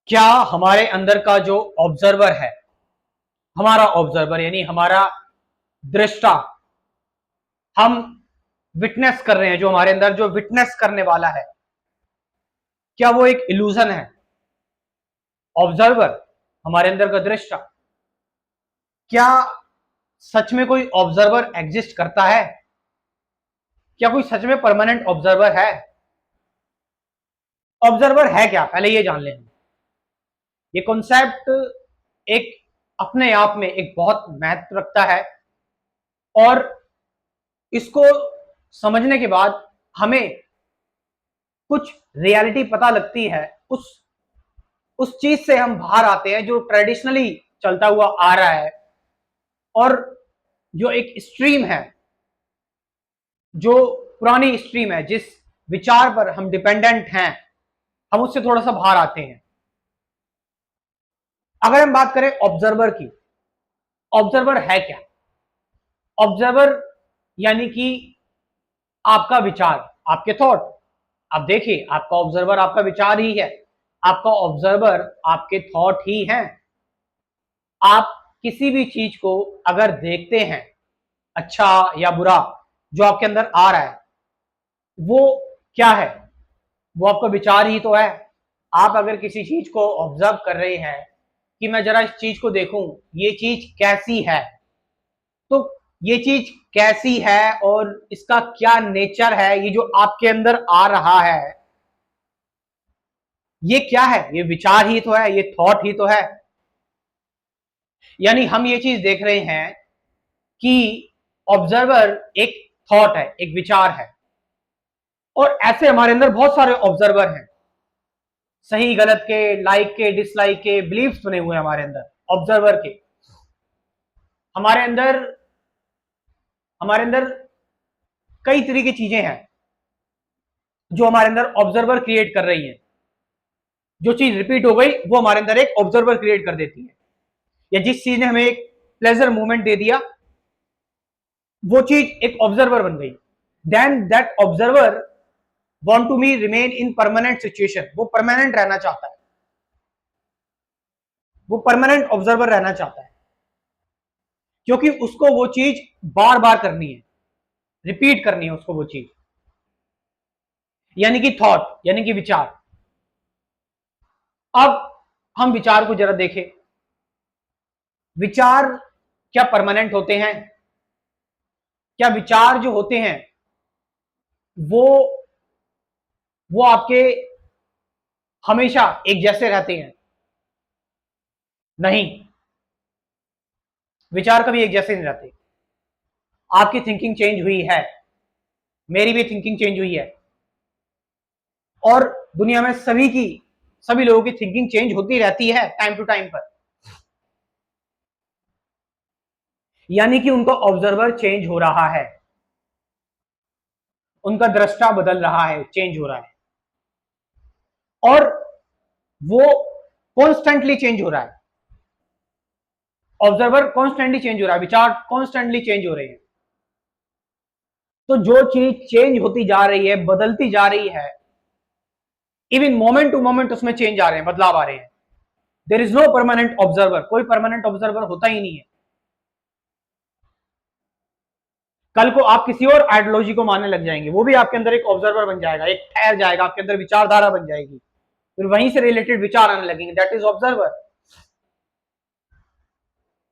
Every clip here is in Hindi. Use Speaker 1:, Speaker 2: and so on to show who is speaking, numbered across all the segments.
Speaker 1: क्या हमारे अंदर का जो ऑब्जर्वर है, हमारा ऑब्जर्वर यानी हमारा दृष्टा, हम विटनेस कर रहे हैं, जो हमारे अंदर जो विटनेस करने वाला है, क्या वो एक इल्यूजन है? ऑब्जर्वर, हमारे अंदर का दृष्टा, क्या सच में कोई ऑब्जर्वर एग्जिस्ट करता है? क्या कोई सच में परमानेंट ऑब्जर्वर है? ऑब्जर्वर है क्या, पहले ये जान लें। ये कॉन्सेप्ट एक अपने आप में एक बहुत महत्व रखता है, और इसको समझने के बाद हमें कुछ रियलिटी पता लगती है। उस चीज से हम बाहर आते हैं जो ट्रेडिशनली चलता हुआ आ रहा है, और जो एक स्ट्रीम है, जो पुरानी स्ट्रीम है, जिस विचार पर हम डिपेंडेंट हैं, हम उससे थोड़ा सा बाहर आते हैं। अगर हम बात करें ऑब्जर्वर की, ऑब्जर्वर है क्या? ऑब्जर्वर यानी कि आपका विचार, आपके थॉट। आप देखिए, आपका ऑब्जर्वर आपका विचार ही है, आपका ऑब्जर्वर आपके थॉट ही हैं। आप किसी भी चीज को अगर देखते हैं, अच्छा या बुरा, जो आपके अंदर आ रहा है, वो क्या है? वो आपका विचार ही तो है। आप अगर किसी चीज को ऑब्जर्व कर रहे हैं कि मैं जरा इस चीज को देखूं, ये चीज कैसी है, तो ये चीज कैसी है और इसका क्या नेचर है, ये जो आपके अंदर आ रहा है, ये क्या है? ये विचार ही तो है, ये थॉट ही तो है। यानी हम ये चीज देख रहे हैं कि ऑब्जर्वर एक थॉट है, एक विचार है, और ऐसे हमारे अंदर बहुत सारे ऑब्जर्वर हैं। सही गलत के, लाइक के, डिसलाइक के बिलीफ्स बने हुए हैं हमारे अंदर ऑब्जर्वर के। हमारे अंदर हमारे अंदर कई तरह की चीजें हैं जो हमारे अंदर ऑब्जर्वर क्रिएट कर रही हैं। जो चीज रिपीट हो गई वो हमारे अंदर एक ऑब्जर्वर क्रिएट कर देती है, या जिस चीज ने हमें एक प्लेजर मोमेंट दे दिया, वो चीज एक ऑब्जर्वर बन गई। Then that observer want to me remain in permanent situation. वो परमानेंट रहना चाहता है, वो परमानेंट ऑब्जर्वर रहना चाहता है, क्योंकि उसको वो चीज बार बार करनी है, रिपीट करनी है उसको वो चीज, यानी कि थॉट, यानी कि विचार। अब हम विचार को जरा देखें। विचार क्या परमानेंट होते हैं? क्या विचार जो होते हैं वो वो आपके हमेशा एक जैसे रहते हैं? नहीं, विचार कभी एक जैसे नहीं रहते। आपकी थिंकिंग चेंज हुई है, मेरी भी थिंकिंग चेंज हुई है, और दुनिया में सभी लोगों की थिंकिंग चेंज होती रहती है टाइम टू टाइम पर। यानी कि उनका ऑब्जर्वर चेंज हो रहा है, उनका दृष्टा बदल रहा है, चेंज हो रहा है, और वो कॉन्स्टेंटली चेंज हो रहा है। ऑब्जर्वर कॉन्स्टेंटली चेंज हो रहा है, विचार कॉन्स्टेंटली चेंज हो रहे हैं। तो जो चीज चेंज होती जा रही है, बदलती जा रही है, इवन मोमेंट टू मोमेंट उसमें चेंज आ रहे हैं, बदलाव आ रहे हैं। There is no permanent observer, कोई परमानेंट ऑब्जर्वर होता ही नहीं है। कल को आप किसी और आइडियोलॉजी को मानने लग जाएंगे, वो भी आपके अंदर एक ऑब्जर्वर बन जाएगा, एक ठहर जाएगा, आपके अंदर विचारधारा बन जाएगी, फिर वहीं से रिलेटेड विचार आने लगेंगे। That is observer.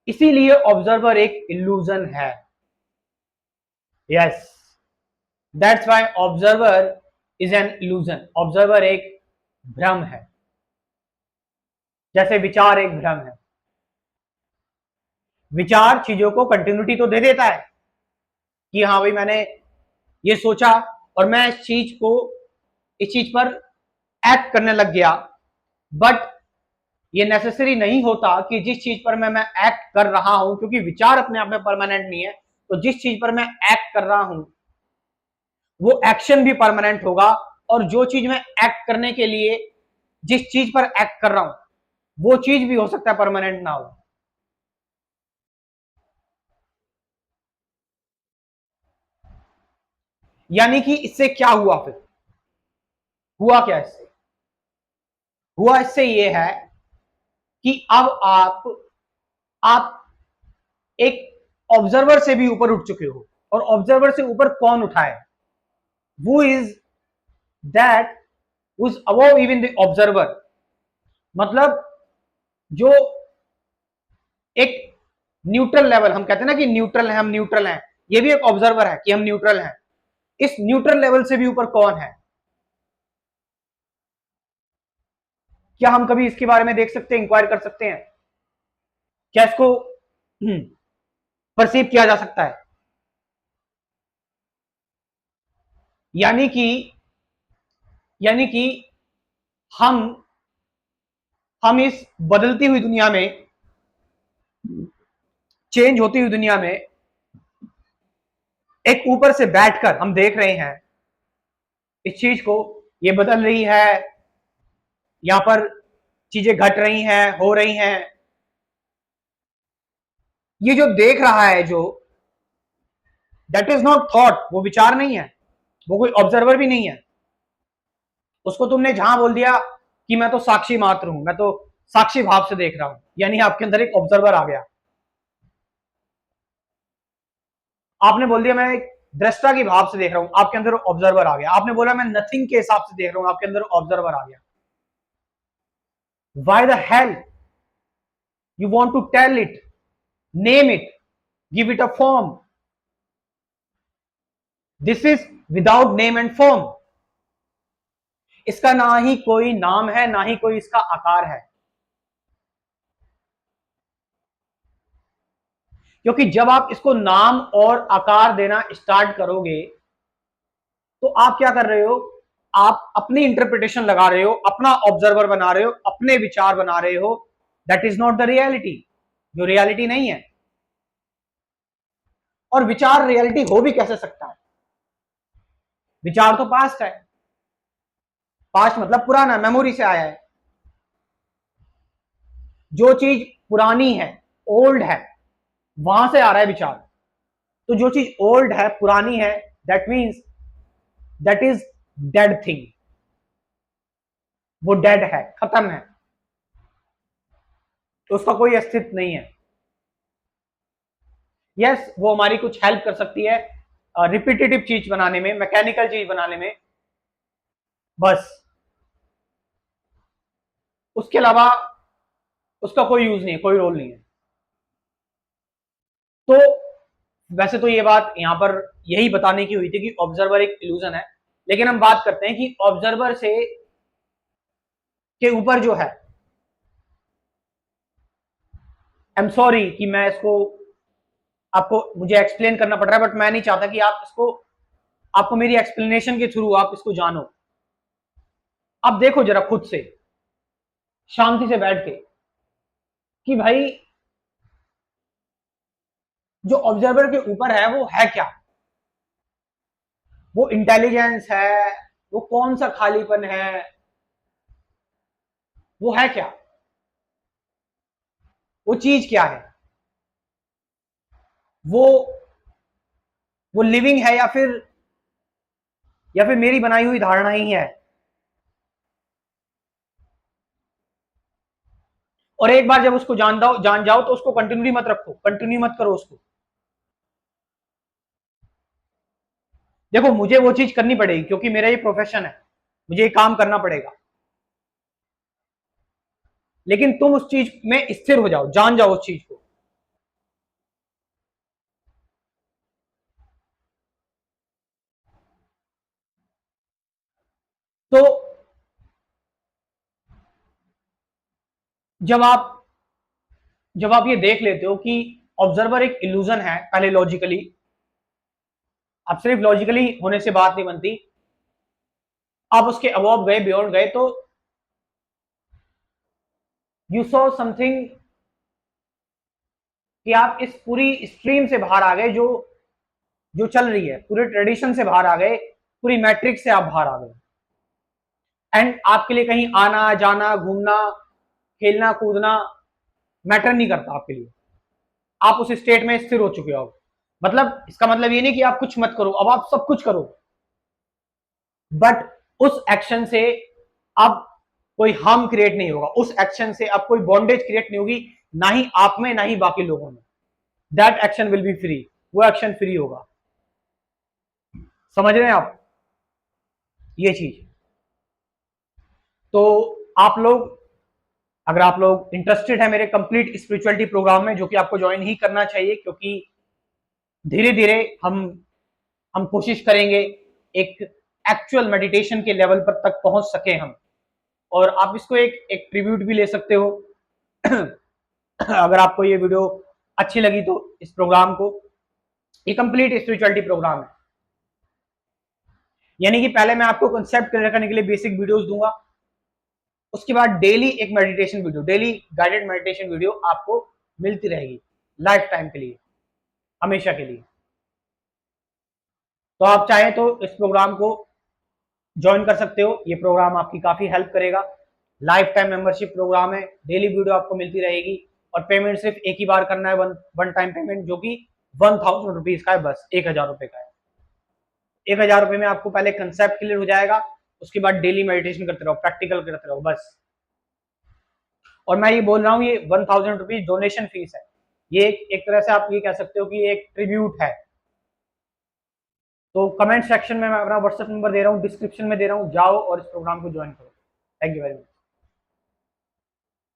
Speaker 1: इसीलिए ऑब्जर्वर एक इल्यूजन है। Yes, that's why observer is an illusion. Observer एक भ्रम है, जैसे विचार एक भ्रम है। विचार चीजों को कंटिन्यूटी तो दे देता है कि हाँ भाई, मैंने ये सोचा और मैं इस चीज पर एक्ट करने लग गया, बट ये नेसेसरी नहीं होता कि जिस चीज पर मैं एक्ट कर रहा हूं, क्योंकि विचार अपने आप में परमानेंट नहीं है, तो जिस चीज पर मैं एक्ट कर रहा हूं वो एक्शन भी परमानेंट होगा, और जो चीज मैं एक्ट करने के लिए जिस चीज पर एक्ट कर रहा हूं वो चीज भी हो सकता है परमानेंट ना हो। यानी कि इससे क्या हुआ? फिर हुआ क्या? इससे हुआ, इससे ये है कि अब आप एक ऑब्जर्वर से भी ऊपर उठ चुके हो, और ऑब्जर्वर से ऊपर कौन उठा है? Who is that who is above even the observer? मतलब जो एक न्यूट्रल लेवल, हम कहते हैं ना कि न्यूट्रल है, हम न्यूट्रल हैं, ये भी एक ऑब्जर्वर है कि हम न्यूट्रल हैं। इस न्यूट्रल लेवल से भी ऊपर कौन है? क्या हम कभी इसके बारे में देख सकते हैं, इंक्वायर कर सकते हैं? क्या इसको परसीव किया जा सकता है? यानी कि यानी कि हम हम इस बदलती हुई दुनिया में, चेंज होती हुई दुनिया में, एक ऊपर से बैठकर हम देख रहे हैं इस चीज को, ये बदल रही है, यहां पर चीजें घट रही हैं, हो रही हैं। ये जो देख रहा है, जो दैट इज नॉट थॉट, वो विचार नहीं है, वो कोई ऑब्जर्वर भी नहीं है। उसको तुमने जहां बोल दिया कि मैं तो साक्षी मात्र हूं, मैं तो साक्षी भाव से देख रहा हूं, यानी आपके अंदर एक ऑब्जर्वर आ गया। आपने बोल दिया मैं एक दृष्टा की भाव से देख रहा हूं, आपके अंदर ऑब्जर्वर आ गया। आपने बोला मैं नथिंग के हिसाब से देख रहा हूं, आपके अंदर ऑब्जर्वर आ गया। Why the hell you want to tell it, name it, give it a form? This is without name and form. इसका ना ही कोई नाम है, ना ही कोई इसका आकार है। क्योंकि जब आप इसको नाम और आकार देना स्टार्ट करोगे, तो आप क्या कर रहे हो? आप अपनी इंटरप्रिटेशन लगा रहे हो, अपना ऑब्जर्वर बना रहे हो, अपने विचार बना रहे हो। That is not the reality, जो रियलिटी नहीं है। और विचार रियलिटी हो भी कैसे सकता है? विचार तो पास्ट है। पास्ट मतलब पुराना, मेमोरी से आया है। जो चीज पुरानी है, ओल्ड है, वहां से आ रहा है विचार। तो जो चीज ओल्ड है, पुरानी है, that means that is dead thing. वो डेड है, खत्म है, तो उसका कोई अस्तित्व नहीं है। यस, वो हमारी कुछ हेल्प कर सकती है रिपीटेटिव चीज बनाने में, मैकेनिकल चीज बनाने में, बस। उसके अलावा उसका कोई यूज नहीं है, कोई रोल नहीं है। तो वैसे तो ये बात यहां पर यही बताने की हुई थी कि ऑब्जर्वर एक इल्यूजन है, लेकिन हम बात करते हैं कि ऑब्जर्वर से के ऊपर जो है, आई एम सॉरी कि मैं इसको आपको मुझे एक्सप्लेन करना पड़ रहा है, बट मैं नहीं चाहता कि आप इसको, आपको मेरी एक्सप्लेनेशन के थ्रू आप इसको जानो। आप देखो जरा खुद से, शांति से बैठ के, कि भाई जो ऑब्जर्वर के ऊपर है वो है क्या? वो इंटेलिजेंस है? वो कौन सा खालीपन है? वो है क्या? वो चीज क्या है? वो वो लिविंग है, या फिर मेरी बनाई हुई धारणा ही है? और एक बार जब उसको जान जाओ तो उसको कंटिन्यूटी मत रखो, कंटिन्यू मत करो उसको। देखो मुझे वो चीज करनी पड़ेगी क्योंकि मेरा ये प्रोफेशन है, मुझे ये काम करना पड़ेगा। लेकिन तुम उस चीज में स्थिर हो जाओ, जान जाओ उस चीज को। तो जब आप जब आप ये देख लेते हो कि ऑब्जर्वर एक इल्यूजन है, पहले लॉजिकली, अब सिर्फ लॉजिकली होने से बात नहीं बनती, आप उसके अबव गए, बियॉन्ड गए, तो यू सॉ समथिंग, कि आप इस पूरी स्ट्रीम से बाहर आ गए, जो जो चल रही है, पूरे ट्रेडिशन से बाहर आ गए, पूरी मैट्रिक्स से आप बाहर आ गए। एंड आपके लिए कहीं आना जाना, घूमना, खेलना कूदना मैटर नहीं करता आपके लिए। आप उस स्टेट में स्थिर हो चुके हो। मतलब इसका मतलब ये नहीं कि आप कुछ मत करो, अब आप सब कुछ करो, बट उस एक्शन से अब कोई हार्म क्रिएट नहीं होगा उस एक्शन से, अब कोई बॉन्डेज क्रिएट नहीं होगी, ना ही आप में ना ही बाकी लोगों में। That action will be free, वो एक्शन फ्री होगा। समझ रहे हैं आप ये चीज? तो आप लोग, अगर आप लोग इंटरेस्टेड है मेरे कंप्लीट स्पिरिचुअलिटी प्रोग्राम में, जो कि आपको ज्वाइन ही करना चाहिए, क्योंकि धीरे धीरे हम कोशिश करेंगे एक एक्चुअल मेडिटेशन के लेवल पर तक पहुंच सके हम। और आप इसको एक ट्रिब्यूट भी ले सकते हो अगर आपको ये वीडियो अच्छी लगी तो इस प्रोग्राम को, ये कंप्लीट स्पिरिचुअलिटी प्रोग्राम है, यानी कि पहले मैं आपको कंसेप्ट क्लियर करने के लिए बेसिक वीडियोस दूंगा, उसके बाद डेली एक meditation video, daily guided meditation video आपको मिलती रहेगी लाइफ टाइम के लिए, हमेशा के लिए। तो आप चाहें तो इस प्रोग्राम को ज्वाइन कर सकते हो, ये प्रोग्राम आपकी काफी हेल्प करेगा। लाइफ टाइम मेंबरशिप प्रोग्राम है, डेली वीडियो आपको मिलती रहेगी, और पेमेंट सिर्फ एक ही बार करना है, वन टाइम पेमेंट, जो कि 1000 रुपीज का है, बस 1000 रुपए का है। 1000 रुपए में आपको पहले कंसेप्ट क्लियर हो जाएगा, उसके बाद डेली मेडिटेशन करते रहो, प्रैक्टिकल करते रहो बस। और मैं ये बोल रहा हूँ, ये 1000 रुपीज डोनेशन फीस है, ये एक तरह से आप ये कह सकते हो कि एक ट्रिब्यूट है। तो कमेंट सेक्शन में मैं अपना व्हाट्सएप नंबर दे रहा हूँ, डिस्क्रिप्शन में दे रहा हूँ, जाओ और इस प्रोग्राम को ज्वाइन करो। Thank you very much.